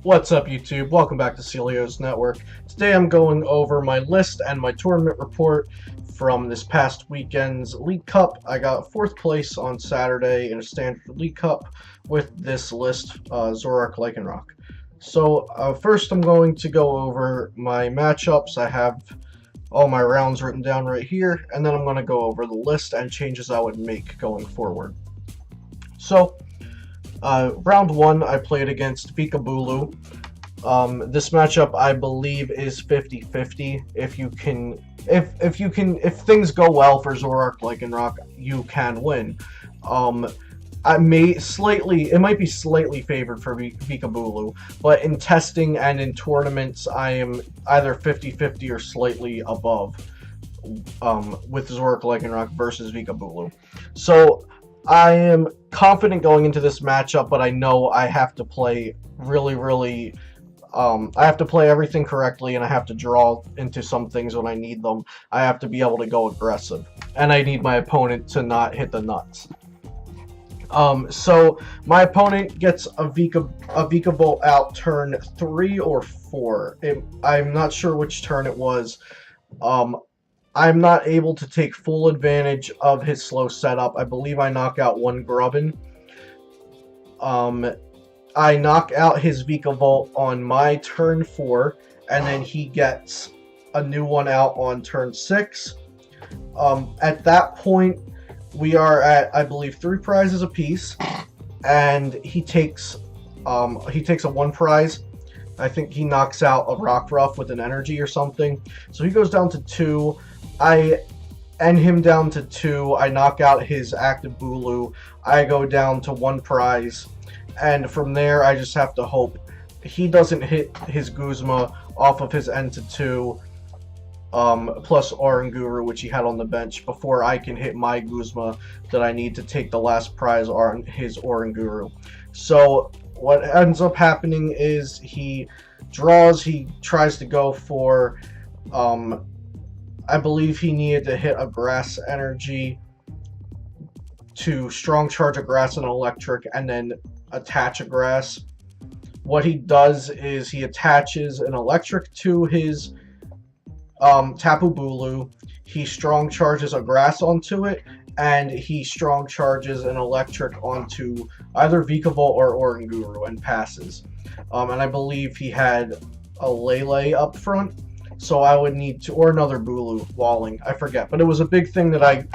What's up, YouTube? Welcome back to Celio's Network. Today I'm going over my list and my tournament report from this past weekend's League Cup. I got 4th place on Saturday in a standard League Cup with this list, Zoroark, Lycanroc. So first I'm going to go over my matchups. I have all my rounds written down right here, and then I'm going to go over the list and changes I would make going forward. So round 1, I played against Vikabulu. This matchup, I believe, is 50-50. If things go well for Zoroark, Lycanroc, you can win. It might be slightly favored for Vikabulu, but in testing and in tournaments, I am either 50-50 or slightly above with Zoroark, Lycanroc versus Vikabulu. So I am confident going into this matchup, but I know I have to play I have to play everything correctly, and I have to draw into some things when I need them. I have to be able to go aggressive, and I need my opponent to not hit the nuts. So my opponent gets a Vikavolt out turn 3 or 4. I'm not sure which turn it was. I'm not able to take full advantage of his slow setup. I believe I knock out one Grubbin. I knock out his Vikavolt on my turn 4, and then he gets a new one out on turn 6. At that point, we are at, I believe, 3 prizes apiece, and he takes a 1 prize. I think he knocks out a Rockruff with an energy or something. So he goes down to 2. I end him down to 2. I knock out his active Bulu. I go down to 1 prize. And from there, I just have to hope he doesn't hit his Guzma off of his end to 2, plus Oranguru, which he had on the bench, before I can hit my Guzma that I need to take the last prize on his Oranguru. So what ends up happening is he draws, he tries to go for, I believe he needed to hit a Grass Energy to Strong Charge a Grass and Electric, and then attach a Grass. What he does is he attaches an Electric to his Tapu Bulu, he Strong Charges a Grass onto it, and he Strong Charges an Electric onto either Vikavolt or Oranguru and passes. And I believe he had a Lele up front, so I would need to, or another Bulu walling, I forget. But it was a big thing that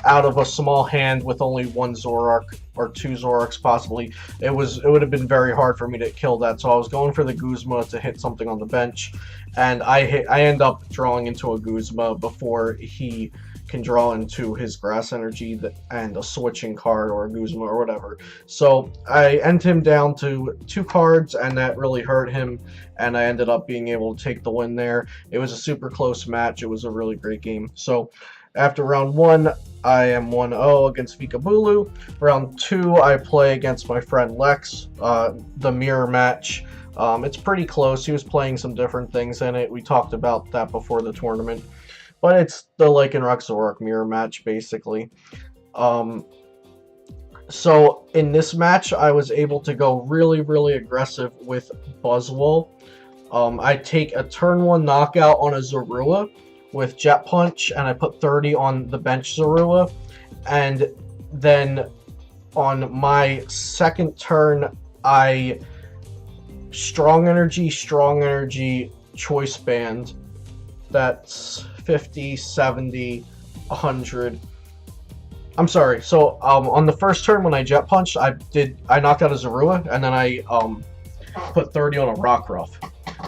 out of a small hand with only 1 Zoroark, or 2 Zoroarks possibly, it would have been very hard for me to kill that. So I was going for the Guzma to hit something on the bench, and I end up drawing into a Guzma before he can draw into his Grass Energy and a switching card or a Guzma or whatever. So I end him down to 2 cards, and that really hurt him, and I ended up being able to take the win there. It was a super close match. It was a really great game. So after round 1, I am 1-0 against Vikabulu. Round 2, I play against my friend Lex, the mirror match. It's pretty close. He was playing some different things in it. We talked about that before the tournament. But it's the Lycanroc Zoroark mirror match, basically. So in this match, I was able to go really aggressive with Buzzwole. I take a turn 1 knockout on a Zorua with Jet Punch, and I put 30 on the bench Zorua, and then on my second turn, I Strong Energy, Choice Band. That's 50, 70, 100. I'm sorry, so on the first turn when I Jet Punched, I knocked out a Zorua, and then I put 30 on a Rockruff.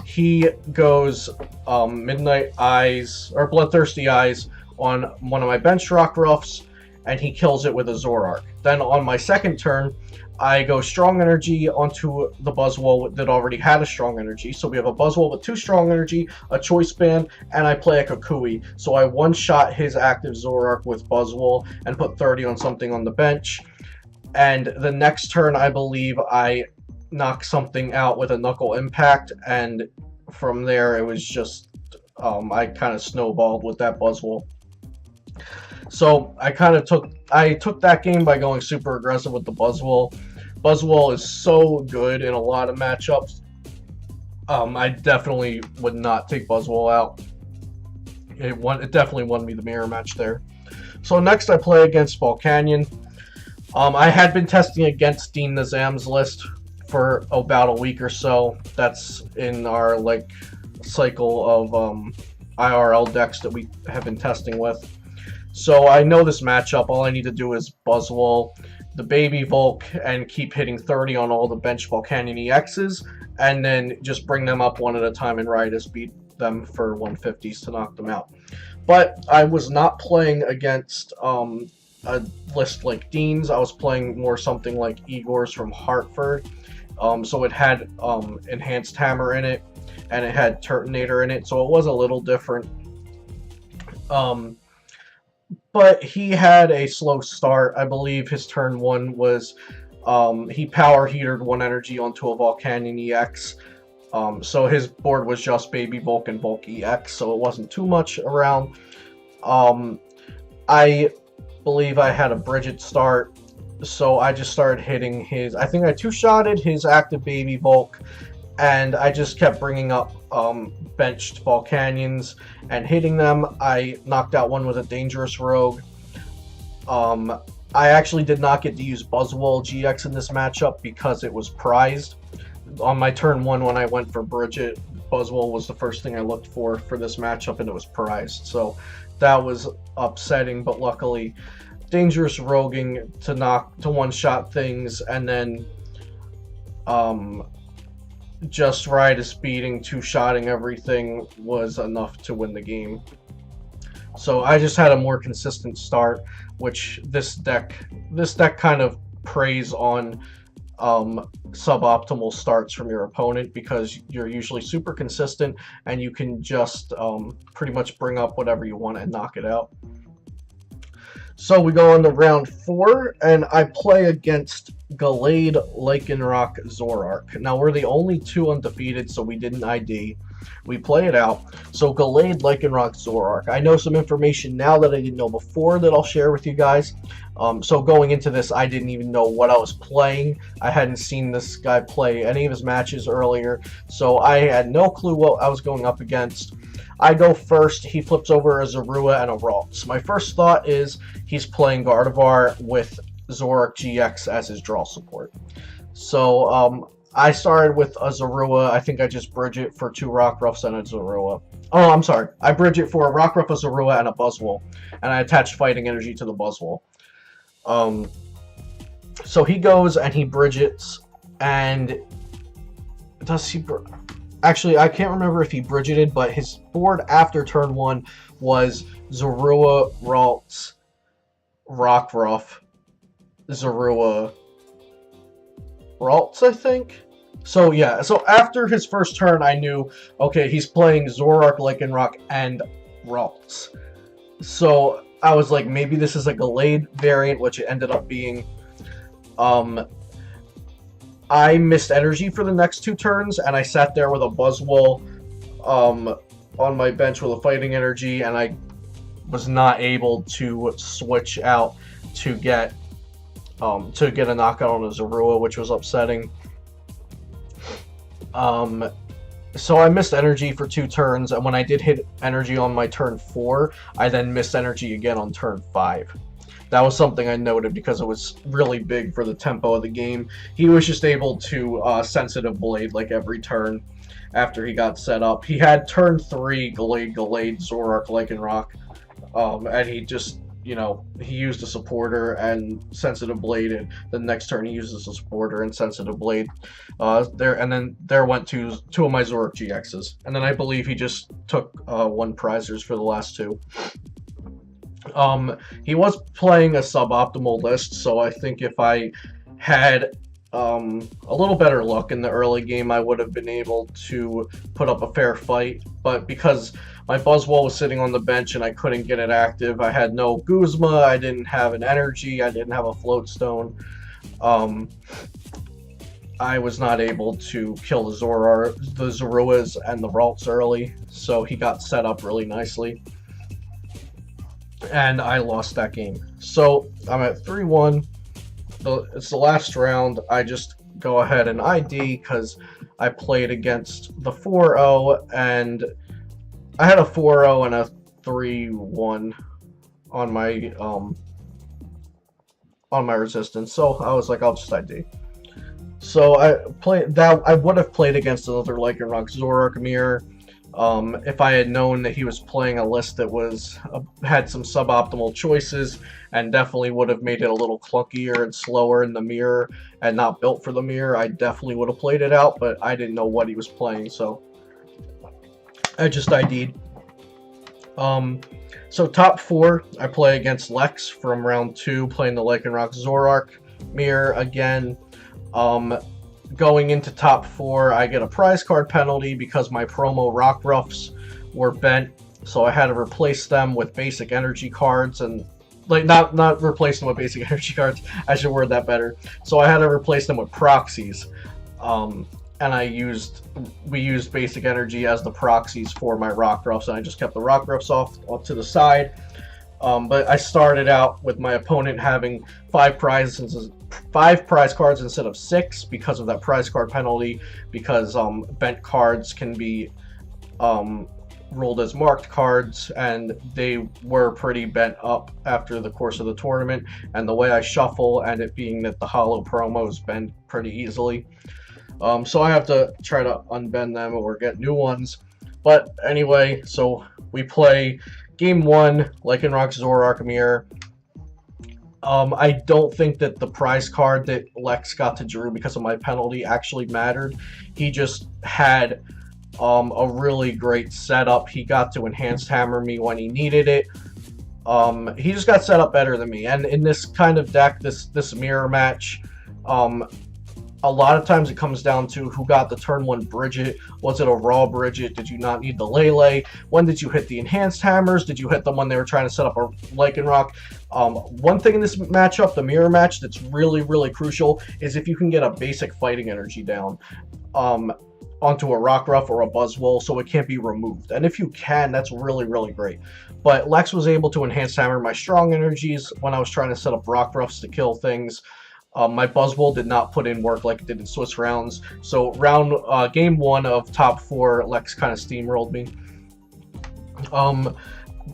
He goes Midnight Eyes, or Bloodthirsty Eyes, on one of my bench Rockruffs, and he kills it with a Zoroark. Then on my second turn, I go Strong Energy onto the Buzzwole that already had a Strong Energy. So we have a Buzzwole with 2 Strong Energy, a Choice Band, and I play a Kukui. So I one-shot his active Zoroark with Buzzwole and put 30 on something on the bench. And the next turn, I believe I knock something out with a Knuckle Impact, and from there it was just I kind of snowballed with that Buzzwole. So I took that game by going super aggressive with the Buzzwole. Buzzwole is so good in a lot of matchups. I definitely would not take Buzzwole out. It definitely won me the mirror match there. So next I play against Volcanion. I had been testing against Dean Nizam's list for about a week or so. That's in our like cycle of IRL decks that we have been testing with. So I know this matchup. All I need to do is Buzzwole, the Baby Volk, and keep hitting 30 on all the bench Volcanion EXs, and then just bring them up one at a time and Riotous beat them for 150s to knock them out. But I was not playing against a list like Dean's. I was playing more something like Igor's from Hartford. So it had Enhanced Hammer in it, and it had Turtonator in it, so it was a little different. But he had a slow start. I believe his turn 1 was he power heatered 1 energy onto a Volcanion EX. So his board was just Baby Volk and Volk EX, so it wasn't too much around. I believe I had a Bridget start, so I just started hitting his... I think I 2-shotted his active Baby Volk, and I just kept bringing up benched Volcanions and hitting them. I knocked out one with a Dangerous Rogue. I actually did not get to use Buzzwole GX in this matchup because it was prized. On my turn 1 when I went for Bridget, Buzzwole was the first thing I looked for this matchup, and it was prized. So that was upsetting, but luckily Dangerous Roguing to one-shot things, and then just Riotous beating, 2-shotting everything was enough to win the game. So I just had a more consistent start, which this deck kind of preys on suboptimal starts from your opponent, because you're usually super consistent and you can just pretty much bring up whatever you want and knock it out. So we go on to round 4, and I play against Gallade, Lycanroc, Zoroark. Now, we're the only 2 undefeated, so we didn't ID. We play it out. So Gallade, Lycanroc, Zoroark. I know some information now that I didn't know before that I'll share with you guys. So going into this, I didn't even know what I was playing. I hadn't seen this guy play any of his matches earlier, so I had no clue what I was going up against. I go first. He flips over a Zorua and a Ralts. My first thought is he's playing Gardevoir with Zoroark GX as his draw support. So I started with a Zorua. I think I just bridge it for 2 Rockruffs and a Zorua. Oh, I'm sorry. I bridge it for a Rockruff, a Zorua, and a Buzzwole. And I attached Fighting Energy to the Buzzwole. So he goes and he bridges, and does he... Actually, I can't remember if he bridgeted, but his board after turn 1 was Zorua, Ralts, Rockruff, Zorua, Ralts, I think? So yeah, so after his first turn, I knew, okay, he's playing Zoroark, Lycanroc, and Ralts. So I was like, maybe this is a Gallade variant, which it ended up being. I missed energy for the next 2 turns, and I sat there with a Buzzwole on my bench with a Fighting Energy, and I was not able to switch out to get a knockout on a Zorua, which was upsetting. So I missed energy for 2 turns, and when I did hit energy on my turn 4, I then missed energy again on turn 5. That was something I noted because it was really big for the tempo of the game. He was just able to Sensitive Blade like every turn after he got set up. He had turn 3 Gallade, Zoroark, Lycanroc, and he just, you know, he used a supporter and Sensitive Blade, and the next turn he uses a supporter and Sensitive Blade. There went 2 of my Zoroark GXs, and then I believe he just took 1 prizers for the last 2. He was playing a suboptimal list, so I think if I had a little better luck in the early game, I would have been able to put up a fair fight. But because my Buzzwole was sitting on the bench and I couldn't get it active, I had no Guzma, I didn't have an energy, I didn't have a Float Stone. I was not able to kill the Zoruas and the Ralts early, so he got set up really nicely. And I lost that game. So I'm at 3-1. It's the last round. I just go ahead and ID because I played against the 4-0, and I had a 4-0 and a 3-1 on my resistance, so I was like, I'll just ID. So I would have played against another Lycanroc Zoroark mirror. If I had known that he was playing a list that had some suboptimal choices, and definitely would have made it a little clunkier and slower in the mirror and not built for the mirror, I definitely would have played it out, but I didn't know what he was playing, so I just ID'd. So top 4, I play against Lex from round 2, playing the Lycanroc Zoroark mirror again. Going into top 4, I get a prize card penalty because my promo Rockruffs were bent, so I had to replace them with basic energy cards, and like not replace them with basic energy cards. I should word that better. So I had to replace them with proxies, and we used basic energy as the proxies for my Rockruffs, and I just kept the Rockruffs off to the side. But I started out with my opponent having 5 prize cards instead of 6 because of that prize card penalty, because bent cards can be ruled as marked cards, and they were pretty bent up after the course of the tournament, and the way I shuffle, and it being that the hollow promos bend pretty easily. So I have to try to unbend them or get new ones. But anyway, so we play Game 1, Lycanroc Zoroark mirror. I don't think that the prize card that Lex got to Drew because of my penalty actually mattered. He just had a really great setup. He got to enhanced hammer me when he needed it. He just got set up better than me. And in this kind of deck, this mirror match, a lot of times it comes down to who got the turn 1 Bridget. Was it a raw Bridget? Did you not need the Lele? When did you hit the enhanced hammers? Did you hit them when they were trying to set up a Lycanroc? One thing in this matchup, the mirror match, that's really, really crucial is if you can get a basic fighting energy down onto a Rockruff or a Buzzwole so it can't be removed. And if you can, that's really, really great. But Lex was able to enhance hammer my strong energies when I was trying to set up Rockruffs to kill things. My Buzzwole did not put in work like it did in Swiss rounds. So game 1 of top 4, Lex kind of steamrolled me.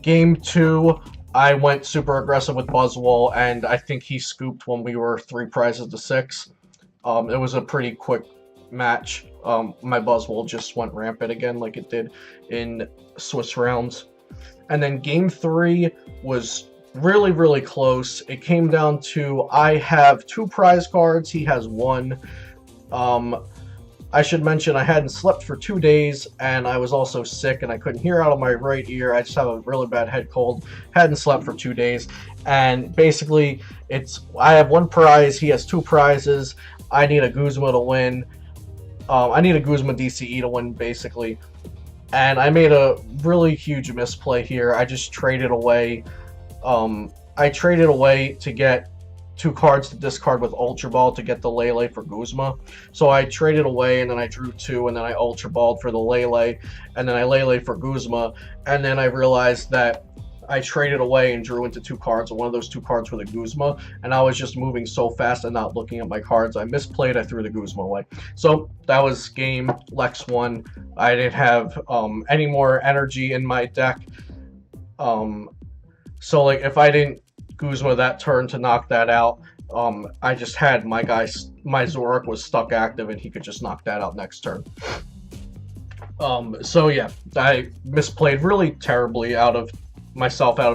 Game 2, I went super aggressive with Buzzwole, and I think he scooped when we were 3 prizes to 6. It was a pretty quick match. My Buzzwole just went rampant again like it did in Swiss rounds. And then game 3 was really, really close. It came down to I have 2 prize cards, he has 1. I should mention I hadn't slept for 2 days, and I was also sick, and I couldn't hear out of my right ear. I just have a really bad head cold. Hadn't slept for 2 days, and basically I have 1 prize, he has 2 prizes. I need a Guzma to win. I need a Guzma DCE to win, basically. And I made a really huge misplay here. I just traded away. I traded away to get 2 cards to discard with Ultra Ball to get the Lele for Guzma. So I traded away, and then I drew 2, and then I Ultra Balled for the Lele, and then I Lele for Guzma, and then I realized that I traded away and drew into 2 cards, and one of those 2 cards were the Guzma, and I was just moving so fast and not looking at my cards. I misplayed, I threw the Guzma away. So that was game. Lex won. I didn't have any more energy in my deck. So like if I didn't Guzma that turn to knock that out, I just had my Zoroark was stuck active, and he could just knock that out next turn. So yeah, I misplayed really terribly out of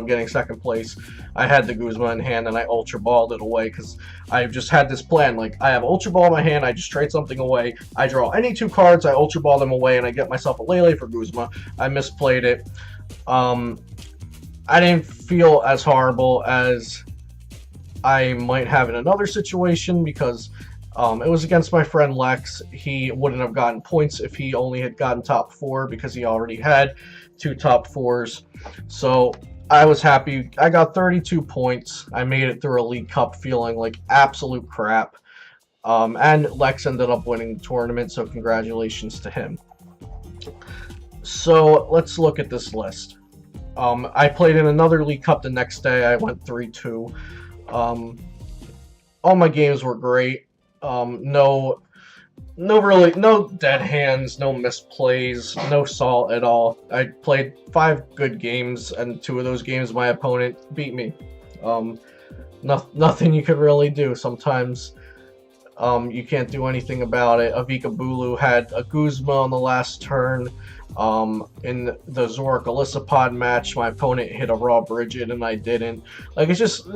getting second place. I had the Guzma in hand, and I Ultra Balled it away because I just had this plan. Like, I have Ultra Ball in my hand, I just trade something away. I draw any 2 cards, I Ultra Ball them away, and I get myself a Lele for Guzma. I misplayed it. I didn't feel as horrible as I might have in another situation because it was against my friend Lex. He wouldn't have gotten points if he only had gotten top 4 because he already had 2 top 4s. So I was happy. I got 32 points. I made it through a League Cup feeling like absolute crap. And Lex ended up winning the tournament, so congratulations to him. So let's look at this list. I played in another League Cup the next day. I went 3-2. All my games were great. No, no dead hands, no misplays, no salt at all. I played 5 good games, and 2 of those games my opponent beat me. Nothing you could really do. Sometimes you can't do anything about it. Avika Bulu had a Guzma on the last turn. In the Zoroark Alyssapod match, my opponent hit a Raw Bridget and I didn't. Like, it's just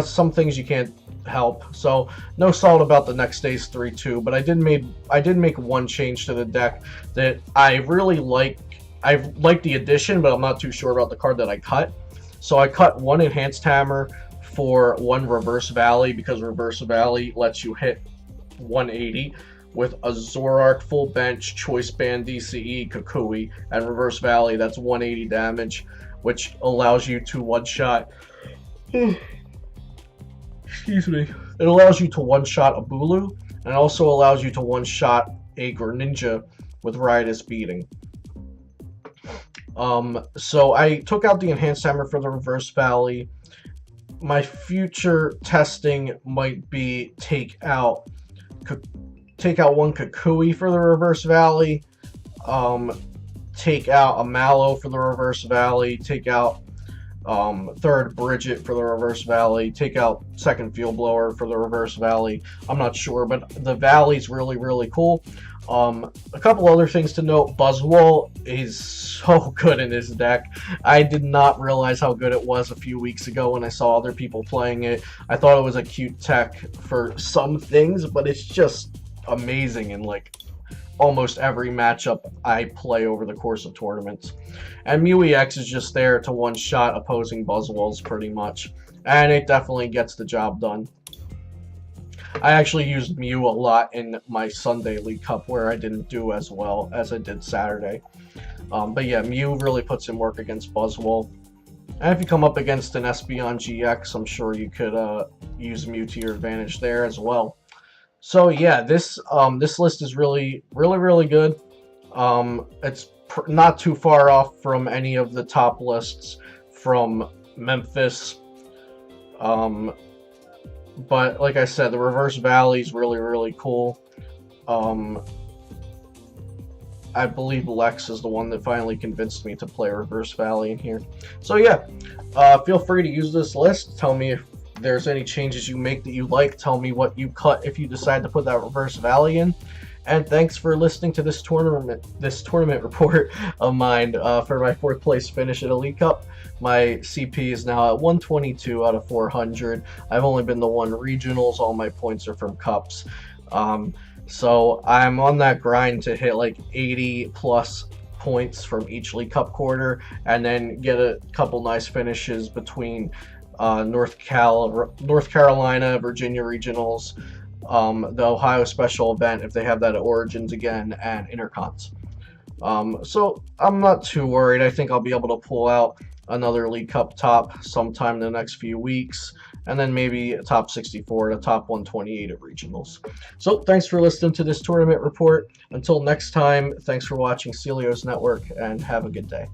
some things you can't help. So no salt about the next day's 3-2, but I did make one change to the deck that I really like. I like the addition, but I'm not too sure about the card that I cut. So I cut 1 Enhanced Hammer for 1 Reverse Valley, because Reverse Valley lets you hit 180 with a Zoroark full bench, Choice Band, DCE, Kukui, and Reverse Valley. That's 180 damage, which allows you to one-shot. Excuse me. It allows you to one-shot a Bulu, and it also allows you to one-shot a Greninja with Riotous Beating. So I took out the Enhanced Hammer for the Reverse Valley. My future testing might be take out 1 Kukui for the Reverse Valley, take out a Mallow for the Reverse Valley, take out 3rd Bridget for the Reverse Valley, take out 2nd Field Blower for the Reverse Valley. I'm not sure, but the Valley's really, really cool. A couple other things to note. Buzzwole is so good in this deck. I did not realize how good it was a few weeks ago when I saw other people playing it. I thought it was a cute tech for some things, but it's just amazing in like almost every matchup I play over the course of tournaments. And Mew EX is just there to one-shot opposing Buzzwoles pretty much, and it definitely gets the job done. I actually used Mew a lot in my Sunday League Cup, where I didn't do as well as I did Saturday. But yeah, Mew really puts in work against Buzzwole. And if you come up against an Espeon GX, I'm sure you could use Mew to your advantage there as well. So yeah, this list is really good. It's not too far off from any of the top lists from Memphis. But like I said, the Reverse Valley is really cool. I believe Lex is the one that finally convinced me to play Reverse Valley in here. So yeah, feel free to use this list. Tell me if there's any changes you make that you like. Tell me what you cut if you decide to put that Reverse Valley in. And thanks for listening to this tournament report of mine for my 4th place finish at Elite Cup. My CP is now at 122 out of 400. I've only been to 1 regionals. All my points are from cups. So I'm on that grind to hit like 80 plus points from each League Cup quarter, and then get a couple nice finishes between North Carolina, Virginia regionals, the Ohio special event if they have that at Origins again, and Intercons. So I'm not too worried. I think I'll be able to pull out another League Cup top sometime in the next few weeks, and then maybe a top 64 to top 128 at regionals. So thanks for listening to this tournament report. Until next time, thanks for watching Celio's Network, and have a good day.